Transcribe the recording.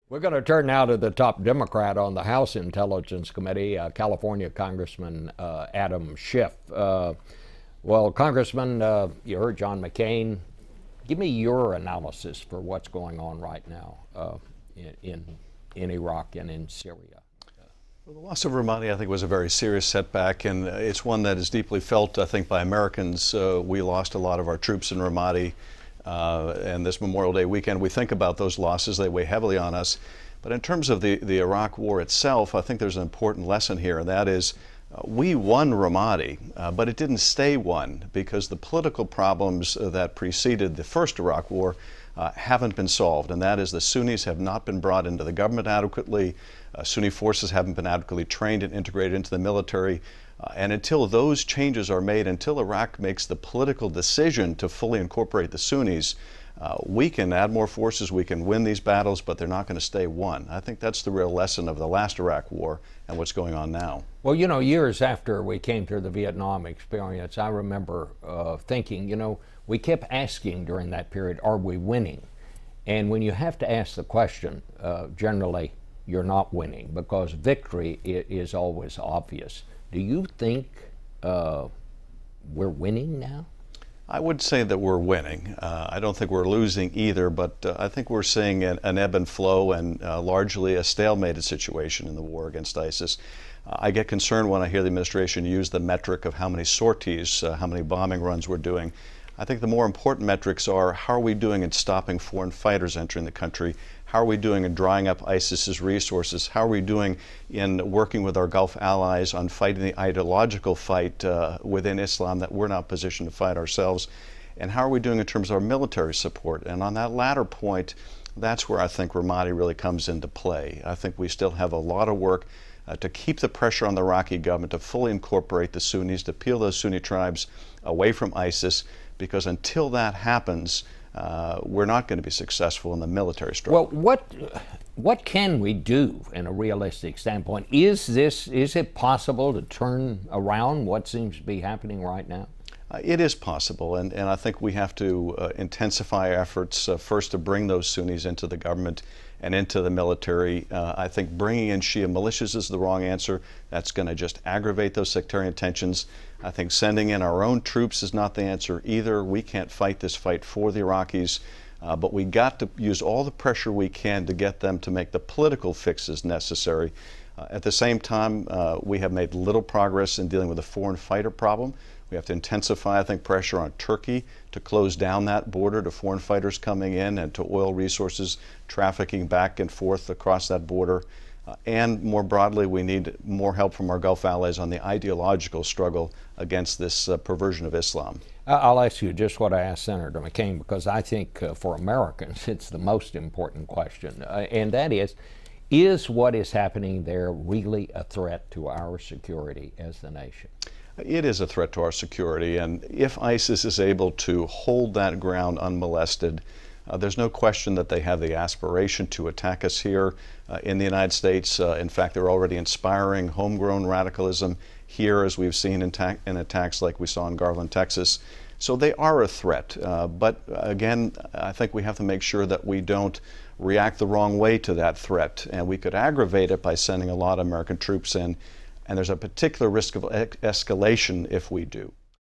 We're going to turn now to the top Democrat on the House Intelligence Committee, California Congressman Adam Schiff. Well, Congressman, you heard John McCain. Give me your analysis for what's going on right now in Iraq and in Syria. Well, the loss of Ramadi, I think, was a very serious setback, and it's one that is deeply felt, I think, by Americans. We lost a lot of our troops in Ramadi. And this Memorial Day weekend, we think about those losses. They weigh heavily on us. But in terms of the Iraq war itself, I think there's an important lesson here, and that is we won Ramadi, but it didn't stay won because the political problems that preceded the first Iraq war haven't been solved, and that is the Sunnis have not been brought into the government adequately. Sunni forces haven't been adequately trained and integrated into the military. And until those changes are made, until Iraq makes the political decision to fully incorporate the Sunnis, we can add more forces, we can win these battles, but they're not going to stay won. I think that's the real lesson of the last Iraq war and what's going on now. Well, you know, years after we came through the Vietnam experience, I remember thinking, you know, we kept asking during that period, are we winning? And when you have to ask the question, generally you're not winning because victory is always obvious. Do you think we're winning now? I would say that we're winning. I don't think we're losing either, but I think we're seeing an ebb and flow and largely a stalemated situation in the war against ISIS. I get concerned when I hear the administration use the metric of how many sorties, how many bombing runs we're doing. I think the more important metrics are how are we doing in stopping foreign fighters entering the country? How are we doing in drying up ISIS's resources? How are we doing in working with our Gulf allies on fighting the ideological fight within Islam that we're not positioned to fight ourselves? And how are we doing in terms of our military support? And on that latter point, that's where I think Ramadi really comes into play. I think we still have a lot of work to keep the pressure on the Iraqi government to fully incorporate the Sunnis, to peel those Sunni tribes away from ISIS, because until that happens, we're not going to be successful in the military struggle. Well, what can we do in a realistic standpoint? Is it possible to turn around what seems to be happening right now? It is possible, and I think we have to intensify efforts first to bring those Sunnis into the government and into the military. I think bringing in Shia militias is the wrong answer. That's going to just aggravate those sectarian tensions. I think sending in our own troops is not the answer either. We can't fight this fight for the Iraqis, but we got to use all the pressure we can to get them to make the political fixes necessary. At the same time, we have made little progress in dealing with the foreign fighter problem. We have to intensify, I think, pressure on Turkey to close down that border to foreign fighters coming in and to oil resources trafficking back and forth across that border. And more broadly, we need more help from our Gulf allies on the ideological struggle against this perversion of Islam. I'll ask you just what I asked Senator McCain, because I think for Americans it's the most important question, and that is what is happening there really a threat to our security as the nation? It is a threat to our security, and if ISIS is able to hold that ground unmolested, there's no question that they have the aspiration to attack us here in the United States. In fact, they're already inspiring homegrown radicalism here, as we've seen in attacks like we saw in Garland, Texas. So they are a threat. But again, I think we have to make sure that we don't react the wrong way to that threat. And we could aggravate it by sending a lot of American troops in. And there's a particular risk of escalation if we do.